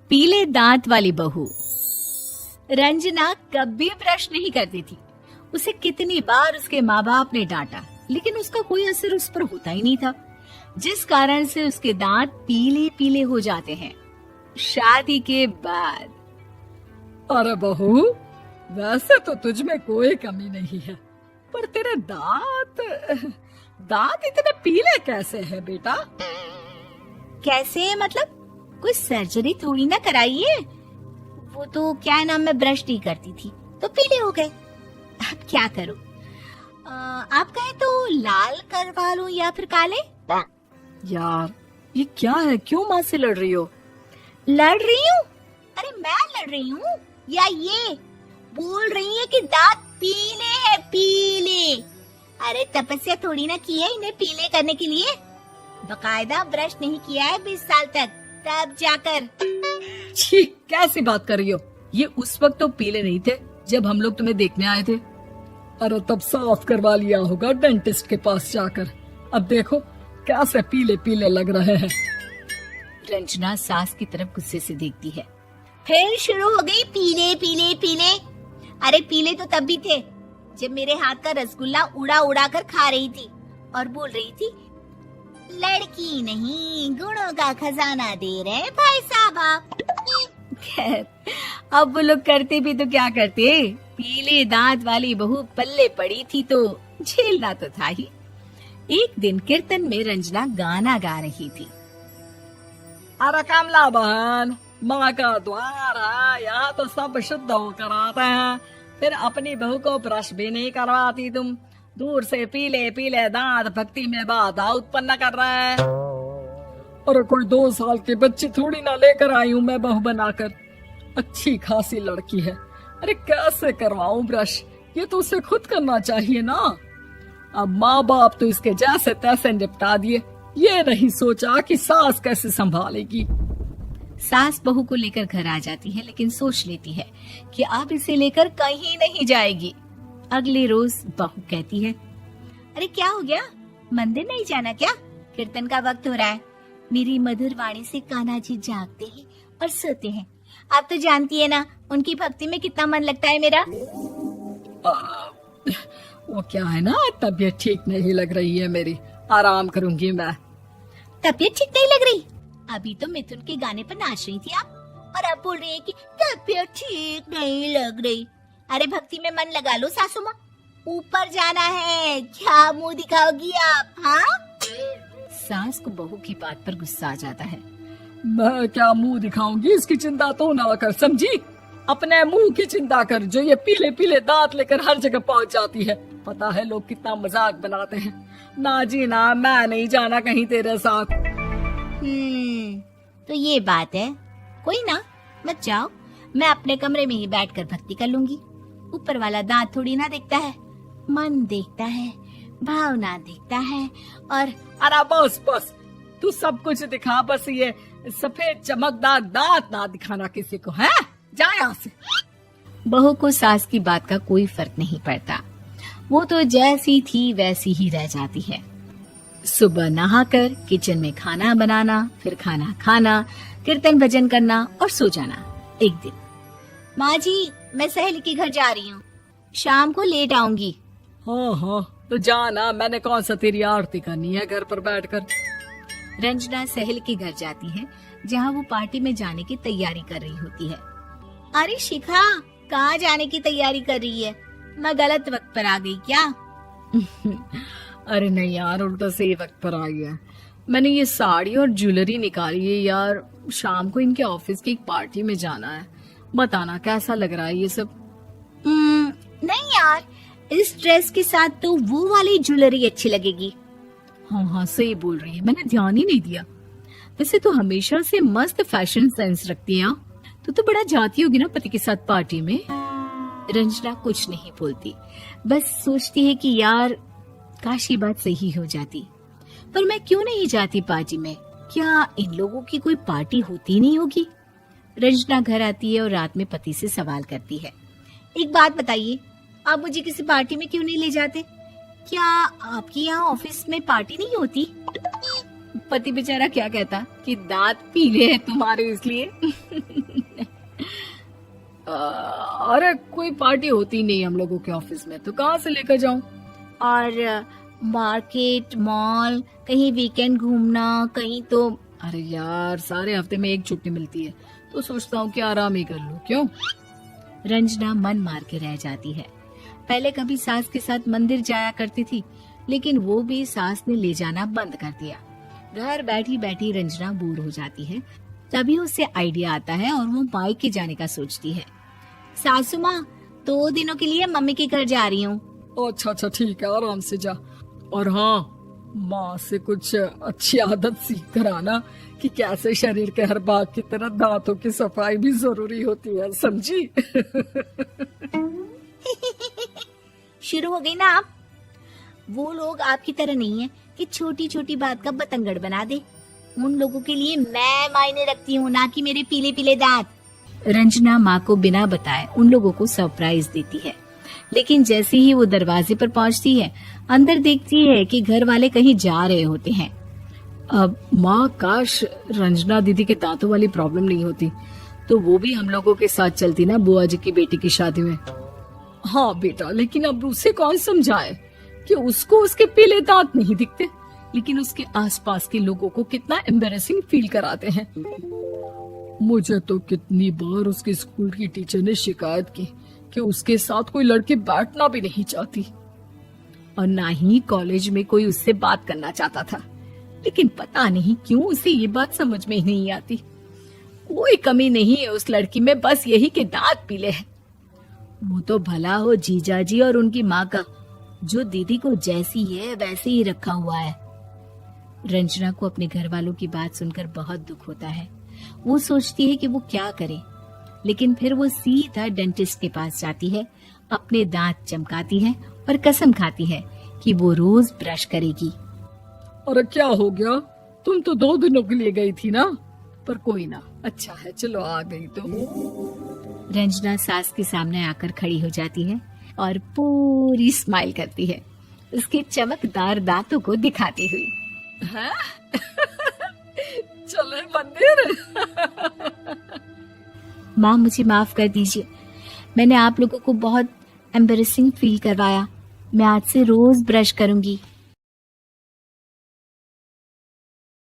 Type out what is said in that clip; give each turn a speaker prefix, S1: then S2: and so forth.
S1: पीले दांत वाली बहू। रंजना कभी ब्रश नहीं करती थी। उसे कितनी बार उसके माँ बाप ने डांटा, लेकिन उसका कोई असर उस पर होता ही नहीं था, जिस कारण से उसके दांत पीले पीले हो जाते हैं। शादी के बाद
S2: अरे बहू, वैसे तो तुझ में कोई कमी नहीं है, पर तेरे दांत दांत इतने पीले कैसे है बेटा?
S1: कैसे मतलब? कोई सर्जरी थोड़ी ना कराइए। वो तो क्या नाम, मैं ब्रश नहीं करती थी तो पीले हो गए। अब क्या करूं? आप कहें तो लाल करवा लूं या फिर काले?
S2: यार ये क्या है, क्यों माँ से लड़ रही हो?
S1: लड़ रही हूँ? अरे मैं लड़ रही हूँ या ये बोल रही है कि दांत पीले हैं, पीले। अरे तपस्या थोड़ी ना की है इन्हें पीले करने के लिए। बकायदा ब्रश नहीं किया है 20 साल तक, तब जाकर।
S2: छी, कैसी बात कर रही हो? ये उस वक्त तो पीले नहीं थे जब हम लोग तुम्हें देखने आए थे। अरे तब साफ करवा लिया होगा डेंटिस्ट के पास जाकर। अब देखो कैसे पीले पीले लग रहे हैं।
S1: रंजना सास की तरफ गुस्से से देखती है। फिर शुरू हो गई पीले पीले पीले। अरे पीले तो तब भी थे जब मेरे हाथ का रसगुल्ला उड़ा उड़ा कर खा रही थी और बोल रही थी, लड़की नहीं गुणों का खजाना दे रहे भाई साहब आप। खैर, अब वो लोग करते भी तो क्या करते, पीले दांत वाली बहू पल्ले पड़ी थी तो झेलना तो था ही। एक दिन कीर्तन में रंजना गाना गा रही थी।
S2: अरे कमला बहन, माँ का द्वार है, यहाँ तो सब शुद्ध होकर आते हैं, फिर अपनी बहू को ब्रश भी नहीं करवाती तुम। दूर से पीले पीले दांत भक्ति में बाधा उत्पन्न कर रहे हैं। अरे कोई 2 साल के बच्ची थोड़ी ना लेकर आई हूँ मैं बहू बनाकर। अच्छी खासी लड़की है, अरे कैसे करवाऊं ब्रश? ये तो उसे खुद करना चाहिए ना। अब माँ बाप तो इसके जैसे तैसे निपटा दिए, ये नहीं सोचा कि सास कैसे संभालेगी।
S1: सास बहू को लेकर घर आ जाती है, लेकिन सोच लेती है कि अब इसे लेकर कहीं नहीं जाएगी। अगले रोज बहू कहती है, अरे क्या हो गया, मंदिर नहीं जाना क्या? कीर्तन का वक्त हो रहा है। मेरी मधुर वाणी से कान्हा जी जागते हैं और सोते हैं। आप तो जानती है ना उनकी भक्ति में कितना मन लगता है मेरा।
S2: वो क्या है ना, तबीयत ठीक नहीं लग रही है मेरी, आराम करूंगी मैं।
S1: तबीयत ठीक नहीं लग रही? अभी तो मिथुन के गाने पर नाच रही थी आप, और अब बोल रही है कि तबीयत ठीक नहीं लग रही। अरे भक्ति में मन लगा लो सासू माँ, ऊपर जाना है, क्या मुंह दिखाओगी आप? हाँ? सास को बहू की बात पर गुस्सा आ जाता है।
S2: मैं क्या मुंह दिखाऊंगी, इसकी चिंता तो ना कर, समझी? अपने मुंह की चिंता कर, जो ये पीले पीले दांत लेकर हर जगह पहुंच जाती है। पता है लोग कितना मजाक बनाते हैं। ना जी ना, मैं नहीं जाना कहीं तेरे साथ।
S1: तो ये बात है, कोई ना, मत जाओ, मैं अपने कमरे में ही बैठकर भक्ति कर लूंगी। ऊपर वाला दांत थोड़ी ना देखता है, मन देखता है, भावना देखता है। और
S2: अरे बस बस, तू सब कुछ दिखा, बस ये सफेद चमकदार दांत ना दिखाना किसी को, है? जा यहाँ से।
S1: बहू को सास की बात का कोई फर्क नहीं पड़ता, वो तो जैसी थी वैसी ही रह जाती है। सुबह नहाकर किचन में खाना बनाना, फिर खाना खाना, कीर्तन भजन करना और सो जाना। एक दिन, माँ जी मैं सहेली के घर जा रही हूँ, शाम को लेट आऊंगी।
S2: हाँ हाँ तो जाना, मैंने कौन सा तेरी आरती करनी है घर पर बैठकर।
S1: रंजना सहेली के घर जाती है, जहाँ वो पार्टी में जाने की तैयारी कर रही होती है। अरे शिखा, कहाँ जाने की तैयारी कर रही है? मैं गलत वक्त पर आ गई क्या?
S2: अरे नहीं यार, उल्टा सही वक्त पर आ गया। मैंने ये साड़ी और ज्वेलरी निकाली है यार, शाम को इनके ऑफिस की एक पार्टी में जाना है। बताना कैसा लग रहा है ये सब?
S1: नहीं यार, इस ड्रेस के साथ तो वो वाली ज्वेलरी अच्छी लगेगी।
S2: हाँ हाँ सही बोल रही है, मैंने ध्यान ही नहीं दिया। वैसे तो हमेशा से मस्त फैशन सेंस रखती है। तो बड़ा जाती होगी ना पति के साथ पार्टी में।
S1: रंजना कुछ नहीं बोलती, बस सोचती है कि यार काश ये बात सही हो जाती। पर मैं क्यों नहीं जाती पार्टी में? क्या इन लोगों की कोई पार्टी होती नहीं होगी? रंजना घर आती है और रात में पति से सवाल करती है, एक बात बताइए, आप मुझे किसी पार्टी में क्यों नहीं ले जाते? क्या आपकी यहाँ ऑफिस में पार्टी नहीं होती? पति बेचारा क्या कहता कि दांत पीले हैं तुम्हारे इसलिए।
S2: अरे कोई पार्टी होती नहीं हम लोगों के ऑफिस में, तो कहाँ से लेकर जाऊं?
S1: और मार्केट, मॉल, कहीं वीकेंड घूमना, कहीं तो।
S2: अरे यार, सारे हफ्ते में एक छुट्टी मिलती है, तो सोचता हूँ कि आराम ही कर लूं। क्यों?
S1: रंजना मन मार के रह जाती है। पहले कभी सास के साथ मंदिर जाया करती थी, लेकिन वो भी सास ने ले जाना बंद कर दिया। घर बैठी बैठी रंजना बोर हो जाती है। तभी उसे आइडिया आता है और वो मायके जाने का सोचती है। सासू माँ, 2 दिनों के लिए मम्मी के घर जा रही हूँ।
S2: अच्छा अच्छा ठीक है, आराम से जा। और हाँ, माँ से कुछ अच्छी आदत सीख कर आना कि कैसे शरीर के हर भाग की तरह दांतों की सफाई भी जरूरी होती है, समझी?
S1: शुरू हो गई ना आप। वो लोग आपकी तरह नहीं है कि छोटी छोटी बात का बतंगड़ बना दे। उन लोगों के लिए मैं मायने रखती हूँ, ना कि मेरे पीले पीले दांत। रंजना माँ को बिना बताए उन लोगों को सरप्राइज देती है, लेकिन जैसे ही वो दरवाजे पर पहुंचती है, अंदर देखती है कि घर वाले कहीं जा रहे होते हैं।
S2: अब माँ, काश रंजना दीदी के दांतों वाली प्रॉब्लम नहीं होती, तो वो भी हम लोगों के साथ चलती ना बुआ जी की बेटी की शादी में। हाँ बेटा, लेकिन अब उसे कौन समझाए कि उसको उसके पीले दांत नहीं दिखते, लेकिन उसके आसपास के लोगों को कितना एम्बैरेसिंग फील कराते हैं। मुझे तो कितनी बार उसके स्कूल की टीचर ने शिकायत की कि उसके साथ कोई लड़की बैठना भी नहीं चाहती, और ना ही कॉलेज में कोई उससे बात करना चाहता था। लेकिन पता नहीं क्यों उसे ये बात समझ में ही नहीं आती। कोई कमी नहीं है उस लड़की में, बस यही कि दांत पीले हैं। वो तो भला हो जीजा जी और उनकी माँ का, जो दीदी को जैसी है वैसे ही रखा हुआ है। रंजना को अपने घर वालों की बात सुनकर बहुत दुख होता है। वो सोचती है कि वो क्या करे, लेकिन फिर वो सीधा डेंटिस्ट के पास जाती है, अपने दांत चमकाती है और कसम खाती है कि वो रोज ब्रश करेगी। अरे क्या हो गया? तुम तो 2 दिनों के लिए गई थी ना। पर कोई ना, अच्छा है, चलो आ गई तो।
S1: रंजना सास के सामने आकर खड़ी हो जाती है और पूरी स्माइल करती है, उसके चमकदार दांतों को दिखाती हुई।
S2: हैं? चले मंदिर।
S1: माँ, मुझे माफ कर दीजिए, मैंने आप लोगों को बहुत एम्बैरेसिंग फील करवाया। मैं आज से रोज ब्रश करूंगी।